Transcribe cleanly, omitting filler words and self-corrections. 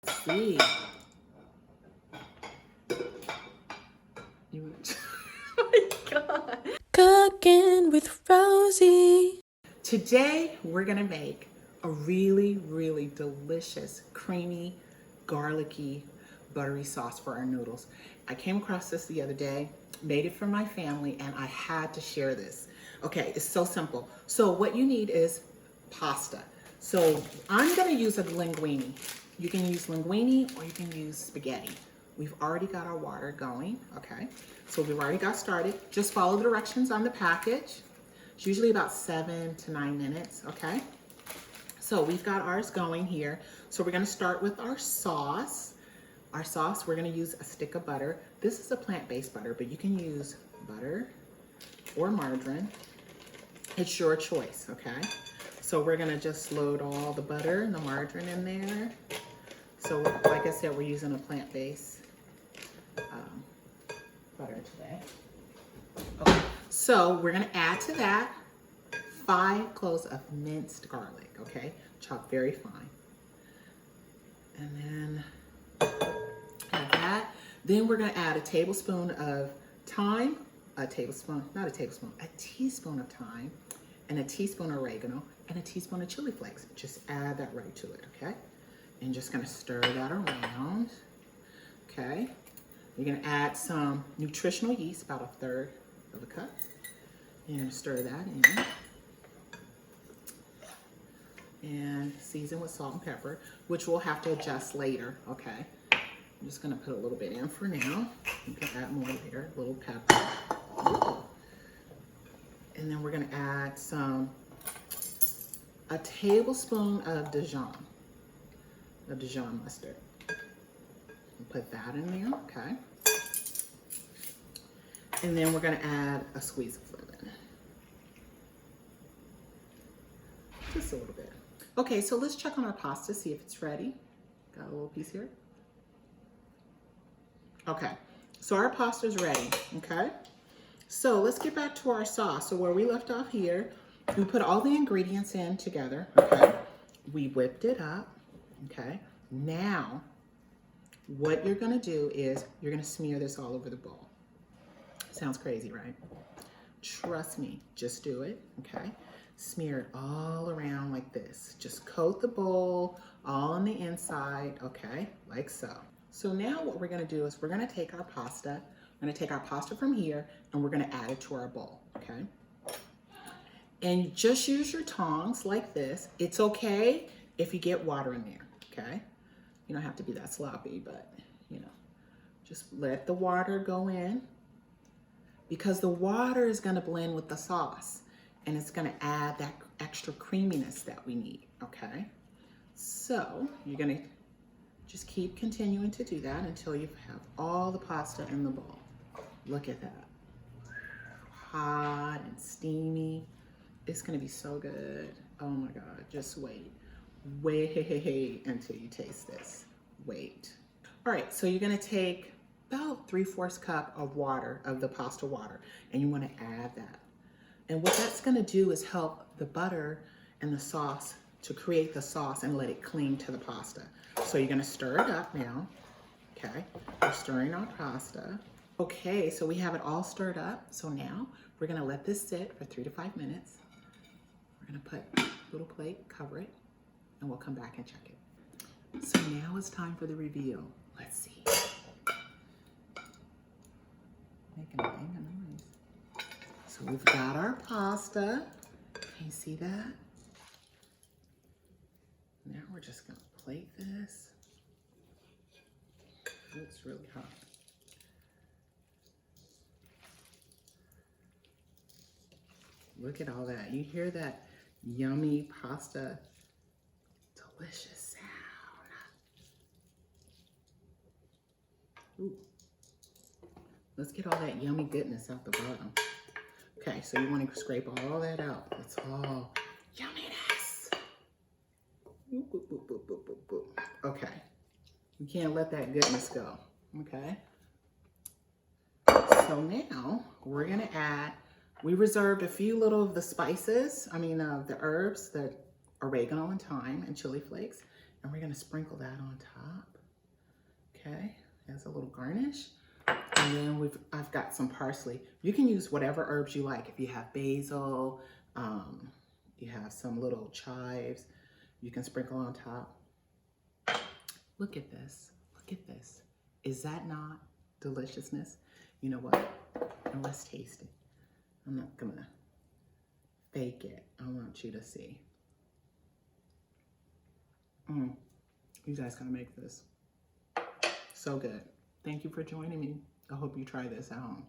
See. Oh my God. Cooking with Rosie. Today we're gonna make a really, really delicious, creamy, garlicky, buttery sauce for our noodles. I came across this the other day, made it for my family, and I had to share this. Okay, it's so simple. So what you need is pasta. So I'm gonna use a linguine. You can use linguine or you can use spaghetti. We've already got our water going, okay? So we've already got started. Just follow the directions on the package. It's usually about 7 to 9 minutes, okay? So we've got ours going here. So we're gonna start with our sauce. Our sauce, we're gonna use a stick of butter. This is a plant-based butter, but you can use butter or margarine. It's your choice, okay? So we're gonna just load all the butter and the margarine in there. So like I said, we're using a plant-based butter today. Okay, so we're gonna add to that 5 cloves of minced garlic, okay? Chopped very fine. And then add that. Then we're gonna add a tablespoon of thyme, a teaspoon of thyme, and a teaspoon of oregano, and a teaspoon of chili flakes. Just add that right to it, okay? And just gonna stir that around, okay? You're gonna add some nutritional yeast, about 1/3 of a cup. You're gonna stir that in. And season with salt and pepper, which we'll have to adjust later, okay? I'm just gonna put a little bit in for now. You can add more later, a little pepper. And then we're gonna add a tablespoon of Dijon mustard. Put that in there, okay? And then we're gonna add a squeeze of lemon. Just a little bit. Okay, so let's check on our pasta, see if it's ready. Got a little piece here. Okay, so our pasta's ready, okay? So let's get back to our sauce. So where we left off here, we put all the ingredients in together, okay? We whipped it up, okay? Now, what you're gonna do is you're gonna smear this all over the bowl. Sounds crazy, right? Trust me, just do it, okay? Smear it all around like this. Just coat the bowl all on the inside, okay? Like so. So now what we're gonna do is we're gonna take our pasta, from here and we're gonna add it to our bowl, okay? And just use your tongs like this. It's okay if you get water in there, okay? You don't have to be that sloppy, but you know, just let the water go in because the water is gonna blend with the sauce and it's gonna add that extra creaminess that we need, okay? So you're gonna just keep continuing to do that until you have all the pasta in the bowl. Look at that. Hot and steamy. It's gonna be so good. Oh my God, just wait. Wait until you taste this. Wait. All right, so you're gonna take about 3/4 cup of water, of the pasta water, and you wanna add that. And what that's gonna do is help the butter and the sauce to create the sauce and let it cling to the pasta. So you're gonna stir it up now, okay? We're stirring our pasta. Okay, so we have it all stirred up. So now we're gonna let this sit for 3 to 5 minutes. We're gonna put a little plate, cover it, and we'll come back and check it. So now it's time for the reveal. Let's see. Making a bang of noise. So we've got our pasta. Can you see that? Now we're just gonna plate this. It's really hot. Look at all that. You hear that yummy pasta, delicious sound. Ooh. Let's get all that yummy goodness out the bottom. Okay, so you want to scrape all that out. It's all yumminess. Boop, boop, boop, boop, boop, boop, boop. Okay, you can't let that goodness go, okay? So now we're gonna add, we reserved a few little of the spices, the herbs, the oregano and thyme and chili flakes. And we're gonna sprinkle that on top, okay, as a little garnish. And then I've got some parsley. You can use whatever herbs you like. If you have basil, you have some little chives, you can sprinkle on top. Look at this, look at this. Is that not deliciousness? You know what? And let's taste it. I'm not gonna fake it. I want you to see. You guys gotta make this. So good. Thank you for joining me. I hope you try this at home.